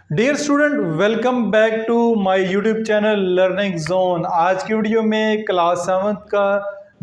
Dear student, welcome back to my YouTube channel learning zone. आज की video में class 7 का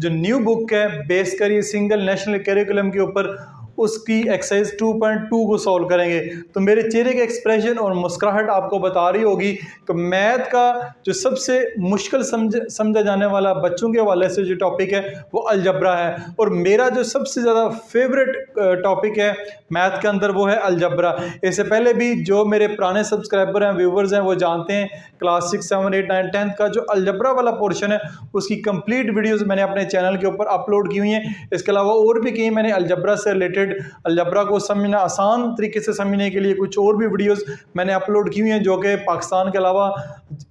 जो न्यू बुक है बेस करिए सिंगल नेशनल करिकुलम के ऊपर, उसकी एक्सरसाइज 2.2 को सॉल्व करेंगे। तो मेरे चेहरे के एक्सप्रेशन और मुस्कुराहट आपको बता रही होगी कि मैथ का जो सबसे मुश्किल समझा जाने वाला बच्चों के हवाले से जो टॉपिक है वो अलजबरा है, और मेरा जो सबसे ज़्यादा फेवरेट टॉपिक है मैथ के अंदर वो है अलजबरा। इससे पहले भी जो मेरे पुराने सब्सक्राइबर हैं, व्यूवर्स हैं, वो जानते हैं क्लास 6, 7, 8, 9, 10 का जो अलजबरा वाला पोर्शन है उसकी कंप्लीट वीडियोस मैंने अपने चैनल के ऊपर अपलोड की हुई हैं। इसके अलावा और भी कहीं मैंने अलजबरा से रिलेटेड अलजबरा को समझना आसान तरीके से समझने के लिए कुछ और भी वीडियोस मैंने अपलोड की हुई हैं, जो कि पाकिस्तान के अलावा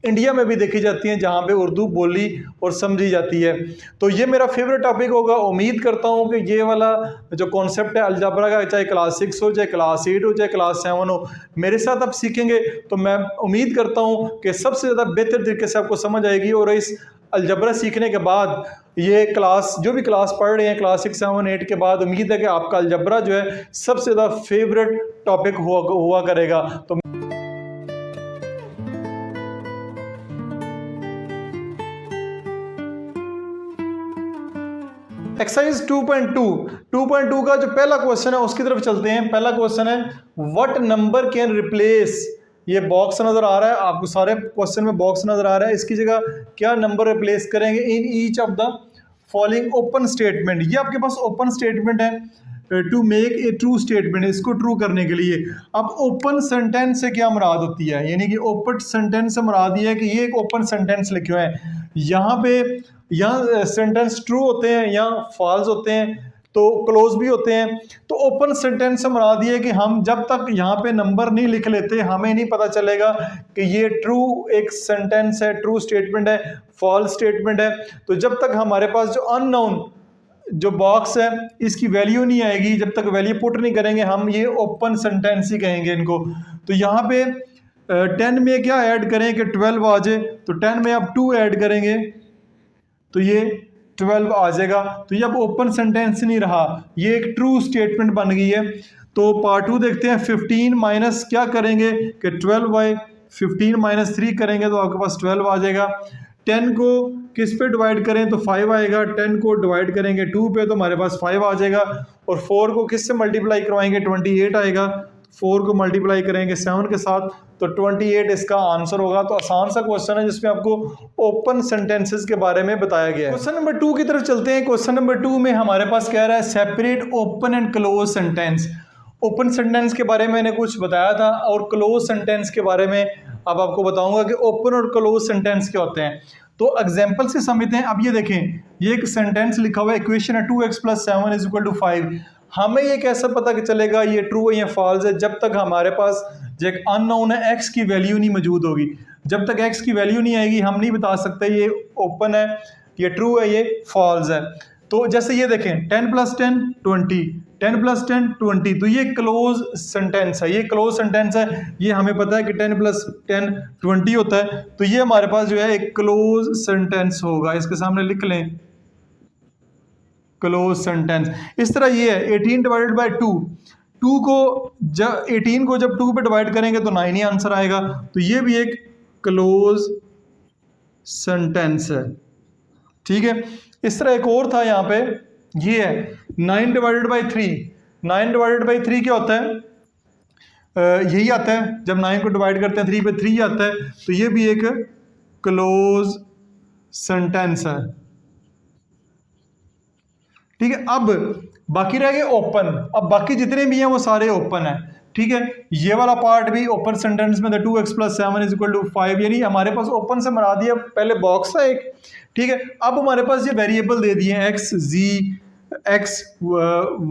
इंडिया में भी देखी जाती हैं, जहाँ पे उर्दू बोली और समझी जाती है। तो ये मेरा फेवरेट टॉपिक होगा। उम्मीद करता हूँ कि ये वाला जो कॉन्सेप्ट है अलजबरा का, चाहे क्लास 6 हो, चाहे क्लास 8 हो, चाहे क्लास 7 हो, मेरे साथ आप सीखेंगे तो मैं उम्मीद करता हूँ कि सबसे ज़्यादा बेहतर तरीके से आपको समझ आएगी। और इस अलजबरा सीखने के बाद ये क्लास जो भी क्लास पढ़ रहे हैं क्लास 6, 7, 8 के बाद, उम्मीद है कि आपका अलजबरा जो है सबसे ज़्यादा फेवरेट टॉपिक हुआ करेगा। तो एक्सरसाइज 2.2 का जो पहला क्वेश्चन है उसकी तरफ चलते हैं। पहला क्वेश्चन है व्हाट नंबर कैन रिप्लेस, ये बॉक्स नजर आ रहा है आपको, सारे क्वेश्चन में बॉक्स नजर आ रहा है, इसकी जगह क्या नंबर रिप्लेस करेंगे in each of the following open statement. ये आपके पास ओपन स्टेटमेंट है to make a true statement, इसको ट्रू करने के लिए। अब ओपन सेंटेंस से क्या मुराद होती है, यानी कि ओपन सेंटेंस से मुराद ये है कि ये एक ओपन सेंटेंस लिखे हुए हैं, यहाँ सेंटेंस ट्रू होते हैं या फॉल्स होते हैं, तो क्लोज भी होते हैं। तो ओपन सेंटेंस से मुराद ये है कि हम जब तक यहाँ पे नंबर नहीं लिख लेते हमें नहीं पता चलेगा कि ये ट्रू एक सेंटेंस है, ट्रू स्टेटमेंट है, फॉल्स स्टेटमेंट है। तो जब तक हमारे पास जो अननोन जो बॉक्स है इसकी वैल्यू नहीं आएगी, जब तक वैल्यू पुट नहीं करेंगे हम ये ओपन सेंटेंस ही कहेंगे इनको। तो यहाँ पे 10 में क्या ऐड करें कि 12 आ जाए, तो 10 में आप 2 ऐड करेंगे तो ये 12 आ जाएगा। तो ये अब ओपन सेंटेंस नहीं रहा, ये एक ट्रू स्टेटमेंट बन गई है। तो पार्ट 2 देखते हैं। 15 माइनस क्या करेंगे कि 12/15 माइनस 3 करेंगे तो आपके पास 12 आ जाएगा। 10 को किस पे डिवाइड करें तो 5 आएगा, 10 को डिवाइड करेंगे 2 पे तो हमारे पास 5 आ जाएगा, और 4 को किस से मल्टीप्लाई करवाएंगे 28 आएगा, 4 को मल्टीप्लाई करेंगे 7 के साथ तो 28 इसका आंसर होगा। तो आसान सा क्वेश्चन है जिसमें आपको ओपन सेंटेंसेस के बारे में बताया गया है। क्वेश्चन नंबर 2 की तरफ चलते हैं। क्वेश्चन नंबर 2 में हमारे पास कह रहा है separate open and clause sentence. Open sentence के बारे में मैंने कुछ बताया था, और क्लोज सेंटेंस के बारे में अब आपको बताऊंगा कि ओपन और क्लोज सेंटेंस क्या होते हैं। तो एग्जाम्पल से समझते हैं। अब ये देखें, ये एक सेंटेंस लिखा हुआ है, इक्वेशन है 2x + 7 = 5। हमें ये कैसे पता कि चलेगा ये ट्रू है या फॉल्स है, जब तक हमारे पास जो एक अननोन है x की वैल्यू नहीं मौजूद होगी। जब तक x की वैल्यू नहीं आएगी हम नहीं बता सकते ये ओपन है, ये ट्रू है, ये फॉल्स है। तो जैसे ये देखें 10 + 10 20, 10 + 10 20, तो ये क्लोज सेंटेंस है, ये क्लोज सेंटेंस है। ये हमें पता है कि 10 + 10 20 होता है, तो ये हमारे पास जो है एक क्लोज सेंटेंस होगा। इसके सामने लिख लें क्लोज सेंटेंस। इस तरह ये है 18 / 2, 2 को जब 18 को जब 2 पे डिवाइड करेंगे तो 9 ही आंसर आएगा, तो ये भी एक क्लोज सेंटेंस है। ठीक है, इस तरह एक और था यहाँ पे, ये है 9 / 3। 9 / 3 क्या होता है, यही आता है, जब 9 को डिवाइड करते हैं 3 पे 3 आता है, तो ये भी एक क्लोज सेंटेंस है। ठीक है, अब बाकी रह गए ओपन। अब बाकी जितने भी हैं वो सारे ओपन है। ठीक है, ये वाला पार्ट भी ओपन सेंटेंस में था 2x + 7 = 5, यानी हमारे पास ओपन से मरा दिया पहले बॉक्स था एक। ठीक है, अब हमारे पास ये वेरिएबल दे दिए x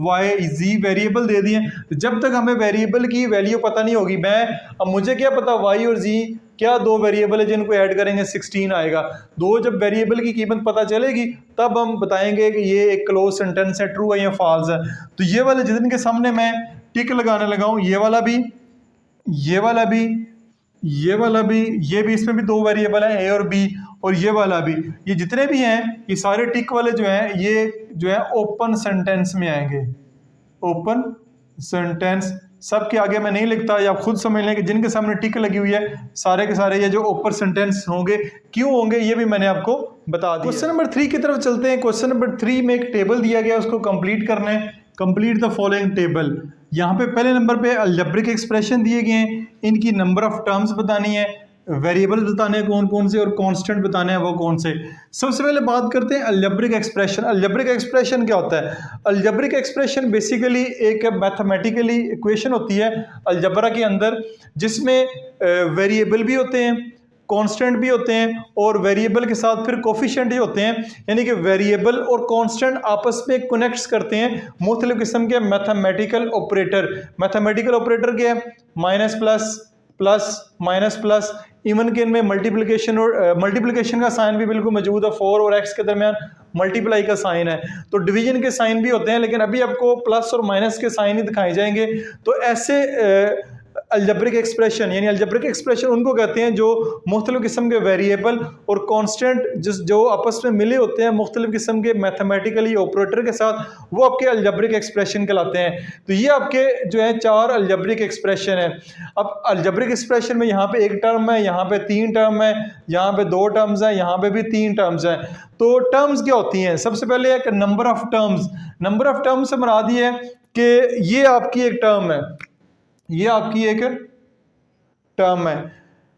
y z वेरिएबल दे दिए। जब तक हमें वेरिएबल की वैल्यू पता नहीं होगी, अब मुझे क्या पता y और z क्या दो वेरिएबल है जिनको ऐड करेंगे 16 आएगा। जब वेरिएबल की कीमत पता चलेगी तब हम बताएंगे कि ये एक क्लोज सेंटेंस है, ट्रू है या फॉल्स है। तो ये वाले जिनके सामने मैं टिक लगाने लगा हूं, ये वाला भी, ये वाला भी, ये वाला भी, ये भी, इसमें भी दो वेरिएबल है a और b, और ये वाला भी, ये जितने भी हैं ये सारे टिक वाले जो हैं ये जो है ओपन सेंटेंस में आएंगे, ओपन सेंटेंस सब के आगे मैं नहीं लिखता, या आप खुद समझ लें कि जिनके सामने टिक लगी हुई है सारे के सारे ये जो ऊपर सेंटेंस होंगे क्यों होंगे ये भी मैंने आपको बता दिया। क्वेश्चन नंबर 3 की तरफ चलते हैं। क्वेश्चन नंबर 3 में एक टेबल दिया गया, उसको कंप्लीट करना है। Complete the following table. यहाँ पे पहले नंबर पे अलजेब्रिक एक्सप्रेशन दिए गए हैं, इनकी नंबर ऑफ टर्म्स बतानी है, वेरिएबल बताने हैं कौन कौन से, और कांस्टेंट बताने हैं वो कौन से। सबसे पहले बात करते हैं अलजेब्रिक एक्सप्रेशन। अलजेब्रिक एक्सप्रेशन क्या होता है? अलजेब्रिक एक्सप्रेशन बेसिकली एक मैथमेटिकली इक्वेशन होती है अलजबरा के अंदर, जिसमें वेरिएबल भी होते हैं, कांस्टेंट भी होते हैं, और वेरिएबल के साथ फिर कोफिशिएंट ही होते हैं। यानी कि वेरिएबल और कांस्टेंट आपस में कनेक्ट्स करते हैं मुख्तलिफ किस्म के मैथमेटिकल ऑपरेटर। मैथमेटिकल ऑपरेटर क्या है? Minus plus, plus minus plus, even के इनमें मल्टीप्लिकेशन, और मल्टीप्लिकेशन का साइन भी बिल्कुल मौजूद है, 4 और x के दरमियान मल्टीप्लाई का साइन है। तो डिवीजन के साइन भी होते हैं, लेकिन अभी आपको प्लस और माइनस के साइन ही दिखाए जाएंगे। तो ऐसे अलजेब्रिक एक्सप्रेशन, यानी अलजेब्रिक एक्सप्रेशन उनको कहते हैं जो मुख्तलिफ किस्म के वेरिएबल और कांस्टेंट जो आपस में मिले होते हैं मुख्तलिफ किस्म के मैथमेटिकली ऑपरेटर के साथ, वो आपके अलजेब्रिक एक्सप्रेशन कहलाते हैं। तो ये आपके जो है 4 अलजेब्रिक एक्सप्रेशन है। अब अलजेब्रिक एक्सप्रेशन में यहाँ पे एक टर्म है, यहाँ पे 3 टर्म है, यहाँ पे 2 टर्म्स है, यहाँ पे भी 3 टर्म्स है। तो टर्म्स क्या होती हैं? सबसे पहले एक number of terms. Number of terms से मुराद ये है कि ये आपकी एक टर्म है, ये आपकी एक टर्म है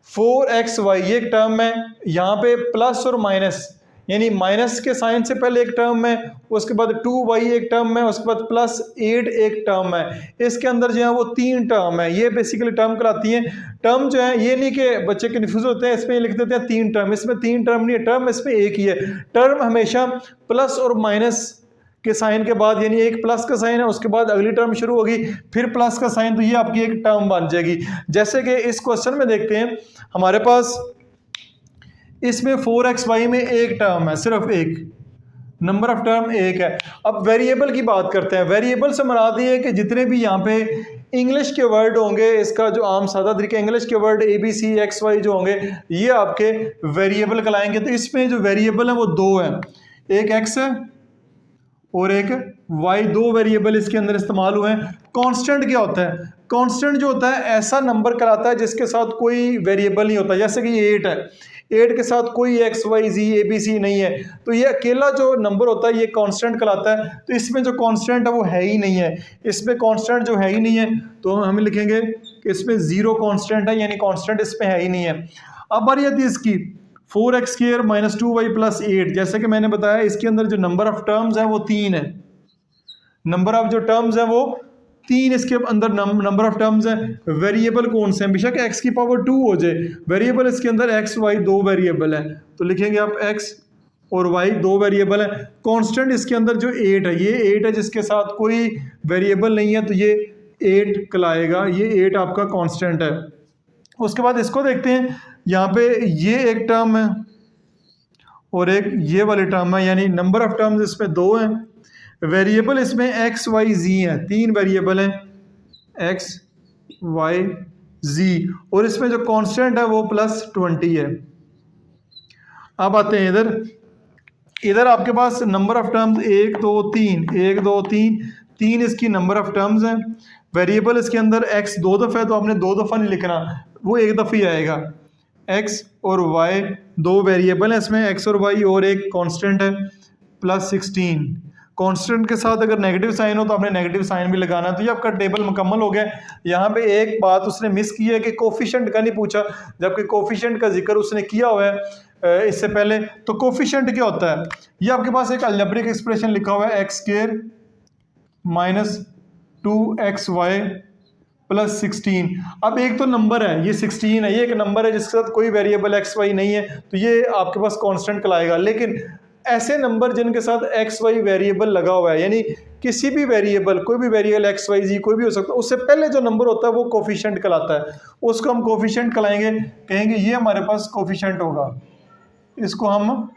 4xy, ये एक टर्म है। यहाँ पे प्लस और माइनस, यानी माइनस के साइन से पहले एक टर्म है, उसके बाद 2y एक टर्म है, उसके बाद प्लस 8 एक टर्म है। इसके अंदर जो है वो 3 टर्म है। ये बेसिकली टर्म कहलाती हैं। टर्म जो है ये नहीं कि बच्चे कन्फ्यूज होते हैं, इसमें लिख देते हैं 3 टर्म, इसमें 3 टर्म नहीं है, टर्म इसमें एक ही है। टर्म हमेशा प्लस और माइनस के साइन के बाद, यानी एक प्लस का साइन है उसके बाद अगली टर्म शुरू होगी, फिर प्लस का साइन, तो ये आपकी एक टर्म बन जाएगी। जैसे कि इस क्वेश्चन में देखते हैं, हमारे पास इसमें 4xy में एक टर्म है, सिर्फ एक, नंबर ऑफ टर्म एक है। अब वेरिएबल की बात करते हैं। वेरिएबल से मुराद ये है कि जितने भी यहाँ पे इंग्लिश के वर्ड होंगे, इसका जो आम सादा तरीका, इंग्लिश के वर्ड ABC XY जो होंगे ये आपके वेरिएबल कहलाएंगे। तो इसमें जो वेरिएबल है वो 2 है, एक x है और एक y, 2 वेरिएबल इसके अंदर इस्तेमाल हुए हैं। कांस्टेंट क्या होता है? कांस्टेंट जो होता है ऐसा नंबर कहलाता है जिसके साथ कोई वेरिएबल नहीं होता। जैसे कि ये 8 है, 8 के साथ कोई x y z ABC नहीं है, तो ये अकेला जो नंबर होता है ये कांस्टेंट कहलाता है। तो इसमें जो कांस्टेंट है वो है ही नहीं है, इसमें कांस्टेंट जो है ही नहीं है, तो हम लिखेंगे कि इसमें 0 कांस्टेंट है, यानी कांस्टेंट इसमें है ही नहीं है। अब बारी आती है इसकी 4x² - 2y + 8। जैसे कि मैंने बताया इसके अंदर जो नंबर ऑफ टर्म्स है वो 3 है, नंबर ऑफ जो टर्म्स है वो 3 इसके अंदर नंबर ऑफ टर्म्स है। वेरिएबल कौन से हैं? बेशक x की पावर 2 हो जाए, वेरिएबल इसके अंदर x y 2 वेरिएबल है, तो लिखेंगे आप x और y 2 वेरिएबल है। कांस्टेंट इसके अंदर जो 8 है, ये 8 है जिसके साथ कोई वेरिएबल नहीं है, तो ये 8 कहलाएगा, ये 8 आपका कांस्टेंट है। उसके बाद इसको देखते हैं, यहाँ पे ये एक टर्म है और एक ये वाली टर्म है, यानी नंबर ऑफ टर्म्स इसमें 2 हैं। वेरिएबल इसमें x y z है, 3 वेरिएबल हैं x y z, और इसमें जो कांस्टेंट है वो +20 है। अब आते हैं इधर आपके पास नंबर ऑफ टर्म्स 1 2 3, 1 2 3, 3 इसकी नंबर ऑफ टर्म्स हैं। वेरिएबल इसके अंदर x 2 दफ़ा है, तो आपने 2 दफ़ा नहीं लिखना, वो एक दफ़ा ही आएगा। x और y 2 वेरिएबल है इसमें, x और y, और एक कांस्टेंट है +16। कांस्टेंट के साथ अगर नेगेटिव साइन हो तो आपने नेगेटिव साइन भी लगाना। तो ये आपका टेबल मुकम्मल हो गया। यहाँ पे एक बात उसने मिस की है कि कोफिशिएंट का नहीं पूछा, जबकि कोफिशिएंट का जिक्र उसने किया हुआ है इससे पहले। तो कोफिशिएंट क्या होता है? ये आपके पास एक अलजेब्रिक एक्सप्रेशन लिखा हुआ है, x² - 2xy + 16। अब एक तो नंबर है, ये 16 है, ये एक नंबर है जिसके साथ कोई वेरिएबल x y नहीं है, तो ये आपके पास कांस्टेंट कहलाएगा। लेकिन ऐसे नंबर जिनके साथ x y वेरिएबल लगा हुआ है, यानी किसी भी वेरिएबल, कोई भी वेरिएबल x y z कोई भी हो सकता है, उससे पहले जो नंबर होता है वो कोफिशिएंट कहलाता है। उसको हम कोफिशिएंट कहलाएंगे, कहेंगे ये हमारे पास कोफिशिएंट होगा, इसको हम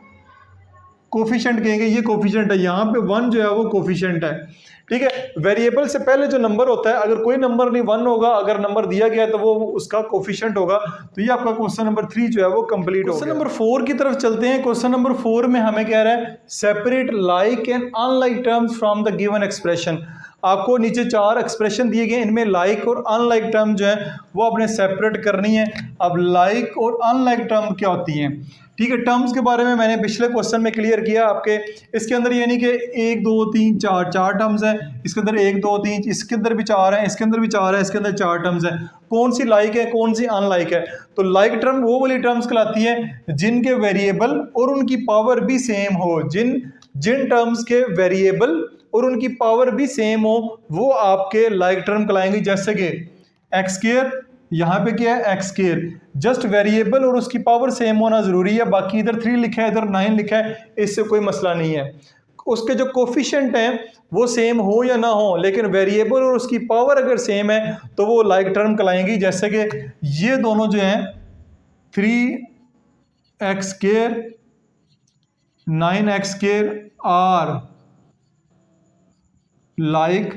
कोफिशिएंट कहेंगे, ये कोफिशिएंट है। यहाँ पे 1 जो है वो कोफिशिएंट है, ठीक है। वेरिएबल से पहले जो नंबर होता है, अगर कोई नंबर नहीं 1 होगा, अगर नंबर दिया गया तो वो उसका कोफिशिएंट होगा। तो ये आपका क्वेश्चन नंबर 3 जो है वो कंप्लीट हो गया। क्वेश्चन नंबर 4 की तरफ चलते हैं। क्वेश्चन नंबर 4 में हमें कह रहा है separate like and unlike terms from the given expression. आपको नीचे 4 एक्सप्रेशन दिए गए, इनमें लाइक और अनलाइक टर्म जो है वो आपने सेपरेट करनी है। अब लाइक और अनलाइक टर्म क्या होती हैं, ठीक है। टर्म्स के बारे में मैंने पिछले क्वेश्चन में क्लियर किया आपके। इसके अंदर यानी कि 1 2 3 4 4 टर्म्स हैं, इसके अंदर 1 2 3, इसके अंदर भी 4 है, इसके अंदर भी 4 है, इसके अंदर 4 टर्म्स हैं। कौन सी लाइक है, कौन सी अनलाइक है? तो लाइक टर्म वो वाली टर्म्स कहलाती है जिनके वेरिएबल और उनकी पावर भी सेम हो। जिन टर्म्स के वेरिएबल और उनकी पावर भी सेम हो वो आपके लाइक टर्म कहलाएंगे। जैसे कि एक्स स्क्वायर, यहाँ पे क्या है एक्स स्क्वायर, जस्ट वेरिएबल और उसकी पावर सेम होना जरूरी है, बाकी इधर 3 लिखा है इधर 9 लिखा है, इससे कोई मसला नहीं है। उसके जो कोफिशिएंट हैं वो सेम हो या ना हो, लेकिन वेरिएबल और उसकी पावर अगर सेम है तो वो लाइक टर्म कहलाएंगी। जैसे कि ये दोनों जो हैं 3x square 9x square are like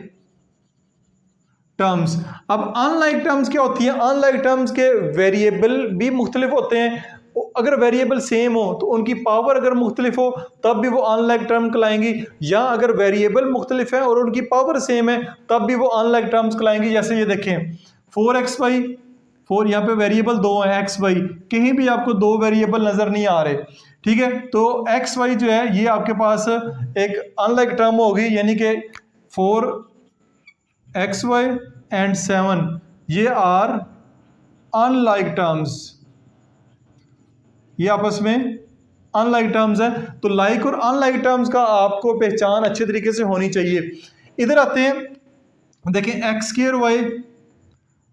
terms. अब अनलाइक टर्म्स क्या होती है? अनलाइक टर्म्स के वेरिएबल भी मुख्तलिफ होते हैं। अगर वेरिएबल सेम हो तो उनकी पावर अगर मुख्तलिफ हो तब भी वो अनलाइक टर्म कहलाएंगी, या अगर वेरिएबल मुख्तलिफ है और उनकी पावर सेम है तब भी वो अनलाइक टर्म्स कहलाएंगी। जैसे ये देखें 4xy, 4 यहाँ पे वेरिएबल 2 है, एक्स वाई, कहीं भी आपको 2 वेरिएबल नजर नहीं आ रहे, ठीक है। तो एक्स वाई जो है ये आपके पास एक अनलाइक टर्म होगी, यानी कि 4xy एंड 7 ये आर अनलाइक टर्म्स, ये आपस में अनलाइक टर्म्स है। तो लाइक और अनलाइक टर्म्स का आपको पहचान अच्छे तरीके से होनी चाहिए। इधर आते हैं, देखें एक्स स्क्वायर वाई,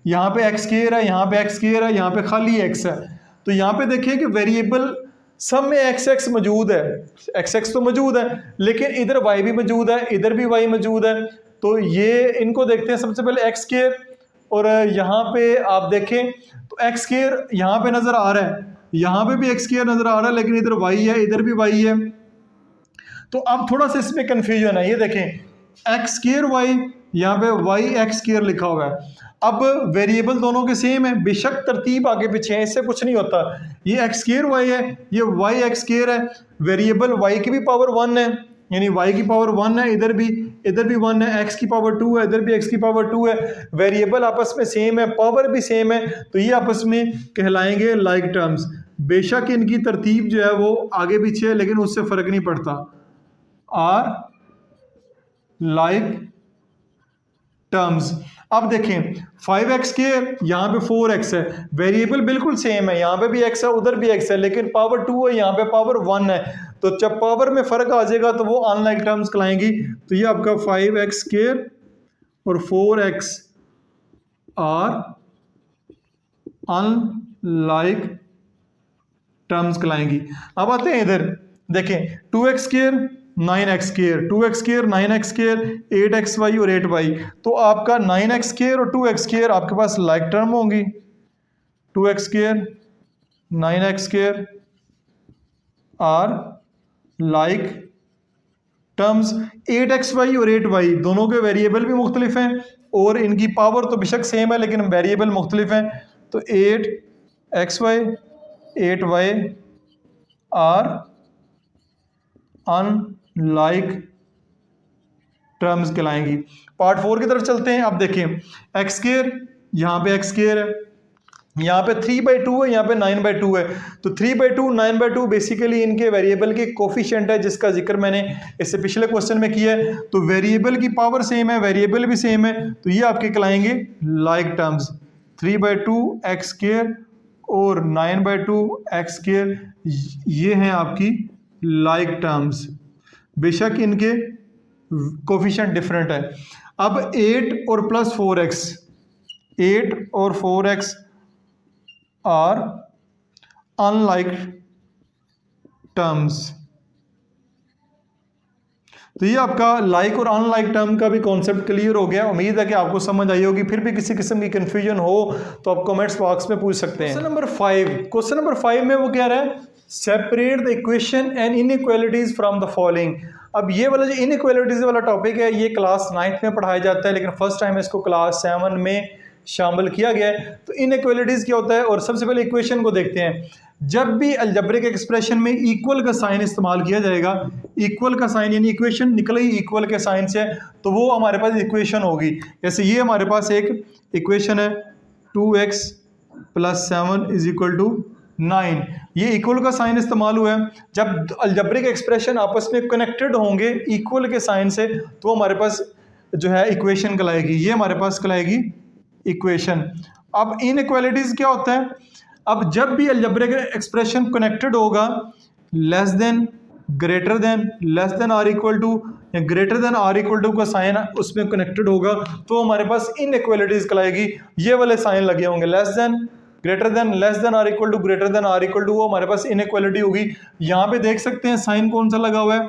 यहाँ पे एक्स स्क्वायर है, यहाँ पे एक्स स्क्वायर है, यहाँ पे खाली एक्स है। तो यहाँ पे देखिए कि वेरिएबल सब में एक्स एक्स मौजूद है, एक्स एक्स तो मौजूद है, लेकिन इधर वाई भी मौजूद है, इधर भी वाई मौजूद है। तो ये इनको देखते हैं सबसे पहले एक्स स्क्वायर, और यहाँ पे आप देखें तो एक्स स्क्वायर यहाँ पे नजर आ रहा है, यहाँ पे भी एक्स स्क्वायर नजर आ रहा है, लेकिन इधर वाई है, इधर भी वाई है। तो अब थोड़ा सा इसमें कंफ्यूजन है। ये देखें एक्स स्क्वायर वाई, यहाँ पे वाई एक्स स्क्वायर लिखा हुआ है। अब वेरिएबल दोनों के सेम है, बेशक तरतीब आगे पीछे है, इससे कुछ नहीं होता। ये एक्स स्क्वायर वाई है, ये वाई एक्स स्क्वायर है, वेरिएबल वाई की भी पावर 1 है, यानी y की पावर 1 है, इधर भी 1 है, x की पावर 2 है, इधर भी x की पावर 2 है, वेरिएबल आपस में सेम है, पावर भी सेम है, तो ये आपस में कहलाएंगे लाइक टर्म्स। बेशक इनकी तरतीब जो है वो आगे पीछे है, लेकिन उससे फर्क नहीं पड़ता। Are like terms. अब देखें 5x स्क्वायर, यहाँ पे 4x है, वेरिएबल बिल्कुल सेम है, यहाँ पे भी x है, उधर भी x है, लेकिन पावर 2 है, यहाँ पे पावर 1 है। तो जब पावर में फर्क आ जाएगा तो वो अनलाइक टर्म्स कहलाएंगी। तो ये आपका 5x स्क्वायर और 4x आर अनलाइक टर्म्स कहलाएंगी। अब आते हैं इधर, देखें 2x square 9x square, 2x square 9x square, 8xy और 8y। तो आपका 9x स्क्वायर और 2x स्क्वायर आपके पास लाइक टर्म होंगी। 2x square 9x square are like terms. 8xy और 8y दोनों के वेरिएबल भी मुख्तलिफ हैं और इनकी पावर तो बेशक सेम है, लेकिन वेरिएबल मुख्तलिफ हैं। तो 8xy 8y are unlike terms कहलाएंगी। पार्ट 4 की तरफ चलते हैं। अब देखें एक्स स्क्वायर, यहाँ पे एक्स स्क्वायर है, यहाँ पे 3/2 है, यहाँ पे 9/2 है। तो 3/2 9/2 बेसिकली इनके वेरिएबल के कोफिशिएंट है, जिसका जिक्र मैंने इससे पिछले क्वेश्चन में किया है। तो वेरिएबल की पावर सेम है, वेरिएबल भी सेम है, तो ये आपके कहलाएंगे लाइक टर्म्स। 3/2 एक्स स्क्वायर और 9/2 एक्स स्क्वायर, ये हैं आपकी लाइक टर्म्स, बेशक इनके कोफिशिएंट डिफरेंट है। अब 8 और प्लस 4x, 8 और 4x आर अनलाइक टर्म्स। तो ये आपका लाइक और अनलाइक टर्म का भी कॉन्सेप्ट क्लियर हो गया। उम्मीद है कि आपको समझ आई होगी। फिर भी किसी किस्म की कंफ्यूजन हो तो आप कमेंट्स बॉक्स में पूछ सकते हैं। क्वेश्चन नंबर 5 में वो कह रहा है separate the equation and inequalities from the following. अब ये वाला जो इनइक्वालिटीज वाला टॉपिक है ये क्लास 9th में पढ़ाया जाता है, लेकिन फर्स्ट टाइम इसको क्लास 7 में शामिल किया गया है। तो इनइक्वालिटीज़ क्या होता है, और सबसे पहले इक्वेशन को देखते हैं। जब भी अलजेब्रिक एक्सप्रेशन में इक्वल का साइन इस्तेमाल किया जाएगा, इक्वल का साइन यानी इक्वेशन निकल ही इक्वल के साइन से, तो वो हमारे पास इक्वेशन होगी। जैसे ये हमारे पास एक इक्वेशन है 2x + 7 = 9, ये इक्वल का साइन इस्तेमाल हुआ है। जब अलजेब्रिक एक्सप्रेशन आपस में कनेक्टेड होंगे इक्वल के साइन से, तो हमारे पास जो है इक्वेशन कहलाएगी, ये हमारे पास कहलाएगी इक्वेशन। अब इनइक्वालिटीज़ क्या होता है, अब जब भी अलजेब्रिक एक्सप्रेशन कनेक्टेड होगा less than, greater than, less than or equal to या greater than or equal to का साइन उसमें कनेक्टेड होगा, तो हमारे पास इनइक्वालिटीज़ कहलाएगी। ये वाले साइन लगे होंगे less than, greater than, less than or equal to, greater than or equal to, वो हमारे पास इनइक्वालिटी होगी। यहाँ पे देख सकते हैं साइन कौन सा लगा हुआ है,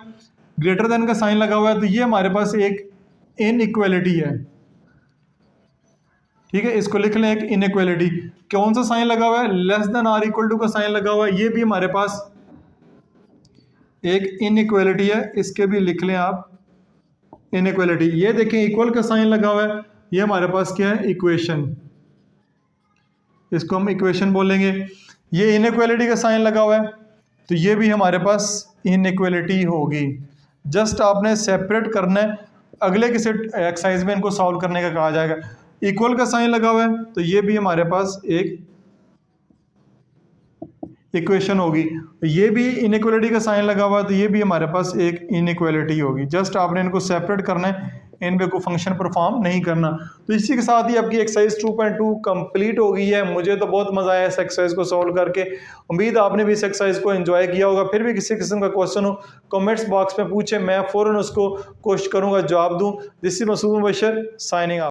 ग्रेटर देन का साइन लगा हुआ है, तो ये हमारे पास एक इनइक्वालिटी है। ठीक है, इसको लिख लें एक इनइक्वालिटी। कौन सा साइन लगा हुआ है, less than or equal to का साइन लगा हुआ है, ये भी हमारे पास एक इनइक्वालिटी है, इसके भी लिख लें आप इनइक्वालिटी। ये देखें इक्वल का साइन लगा हुआ है, ये हमारे पास क्या है, इक्वेशन, इसको हम इक्वेशन बोलेंगे। ये इनइक्वालिटी का साइन लगा हुआ है, तो ये भी हमारे पास इनइक्वालिटी होगी। जस्ट आपने सेपरेट करना है, अगले किसी एक्सरसाइज में इनको सॉल्व करने का कहा जाएगा। इक्वल का साइन लगा हुआ है, तो ये भी हमारे पास एक इक्वेशन होगी। ये भी इनइक्वालिटी का साइन लगा हुआ है, तो ये भी हमारे पास एक इनइक्वालिटी होगी। जस्ट आपने इनको सेपरेट करना है, इनमें कोई फंक्शन परफॉर्म नहीं करना। तो इसी के साथ ही आपकी एक्सरसाइज 2.2 कंप्लीट हो गई है। मुझे तो बहुत मजा आया इस एक्सरसाइज को सॉल्व करके। उम्मीद आपने भी इस एक्सरसाइज को एंजॉय किया होगा। फिर भी किसी किस्म का क्वेश्चन हो कमेंट्स बॉक्स में पूछे, मैं फ़ौरन उसको कोशिश करूंगा जवाब दूं। This is Masood Mubashar signing of.